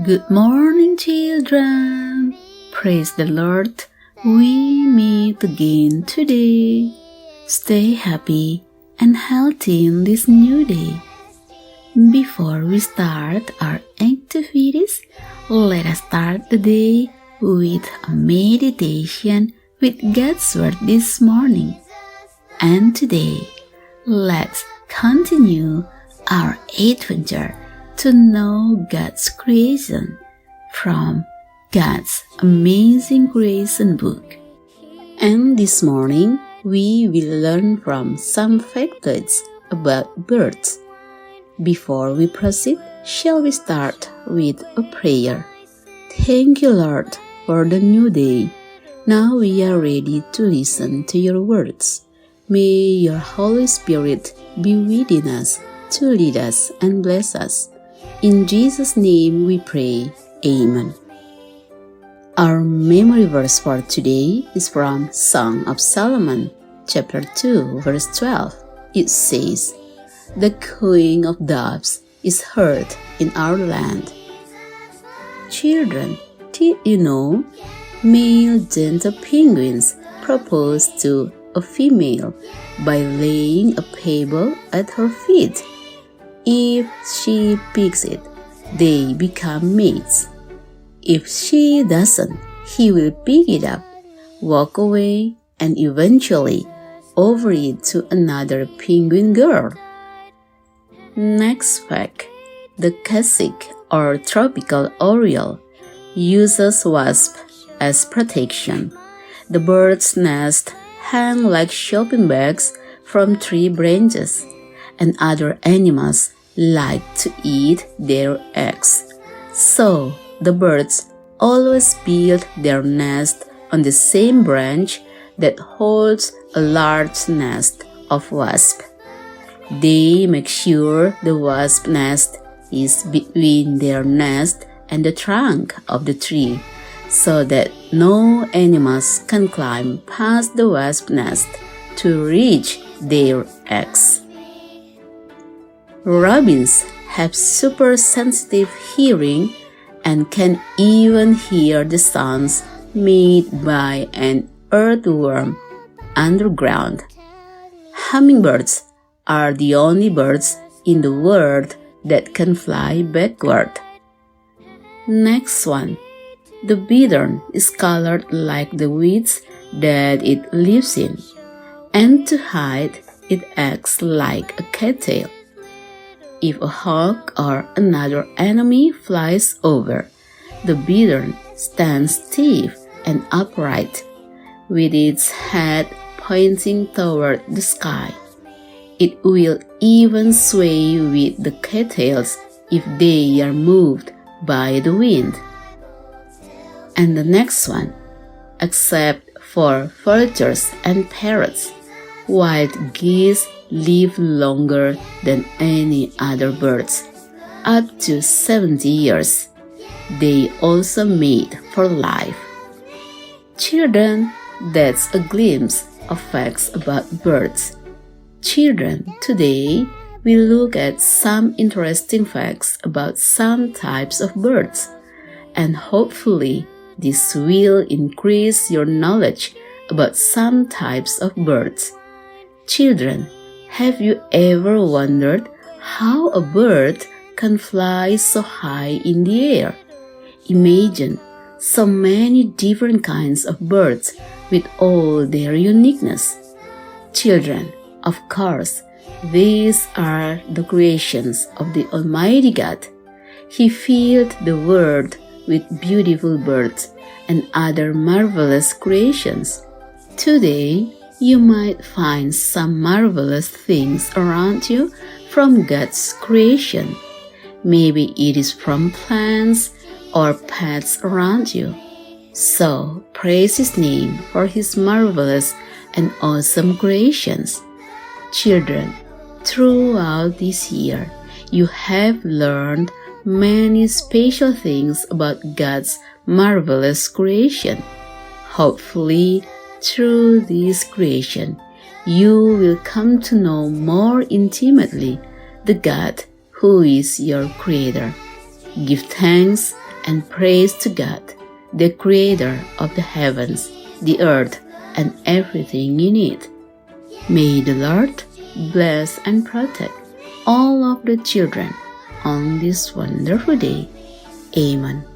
Good morning, children. Praise the Lord. We meet again today. Stay happy and healthy in this new day. Before we start our activities, let us start the day with a meditation with God's Word this morning. And today, let's continue our adventure to know God's creation from God's Amazing Creation book. And this morning, we will learn from some factoids about birds. Before we proceed, shall we start with a prayer? Thank you, Lord, for the new day. Now we are ready to listen to your words. May your Holy Spirit be within us to lead us and bless us. In Jesus' name we pray. Amen. Our memory verse for today is from Song of Solomon, chapter 2, verse 12. It says, "The cooing of doves is heard in our land." Children, did you know male gentle penguins propose to a female by laying a pebble at her feet? If she picks it, they become mates. If she doesn't, he will pick it up, walk away, and eventually offer it to another penguin girl. Next fact, the cacique or tropical oriole uses wasp as protection. The bird's nest hang like shopping bags from tree branches, and other animals like to eat their eggs. So the birds always build their nest on the same branch that holds a large nest of wasps. They make sure the wasp nest is between their nest and the trunk of the tree so that no animals can climb past the wasp nest to reach their eggs. Robins have super sensitive hearing and can even hear the sounds made by an earthworm underground. Hummingbirds are the only birds in the world that can fly backward. Next one. The bittern is colored like the weeds that it lives in, and to hide, it acts like a cattail. If a hawk or another enemy flies over, the bittern stands stiff and upright, with its head pointing toward the sky. It will even sway with the cattails if they are moved by the wind. And the next one, except for vultures and parrots, wild geese live longer than any other birds, up to 70 years. They also mate for life. Children, that's a glimpse of facts about birds. Children, today we look at some interesting facts about some types of birds, and hopefully this will increase your knowledge about some types of birds. Children, have you ever wondered how a bird can fly so high in the air? Imagine so many different kinds of birds with all their uniqueness. Children, of course, these are the creations of the Almighty God. He filled the world with beautiful birds and other marvelous creations. Today, you might find some marvelous things around you from God's creation. Maybe it is from plants or pets around you. So, praise His name for His marvelous and awesome creations. Children, throughout this year, you have learned many special things about God's marvelous creation. Hopefully, through this creation, you will come to know more intimately the God who is your Creator. Give thanks and praise to God, the Creator of the heavens, the earth, and everything in it. May the Lord bless and protect all of the children on this wonderful day. Amen.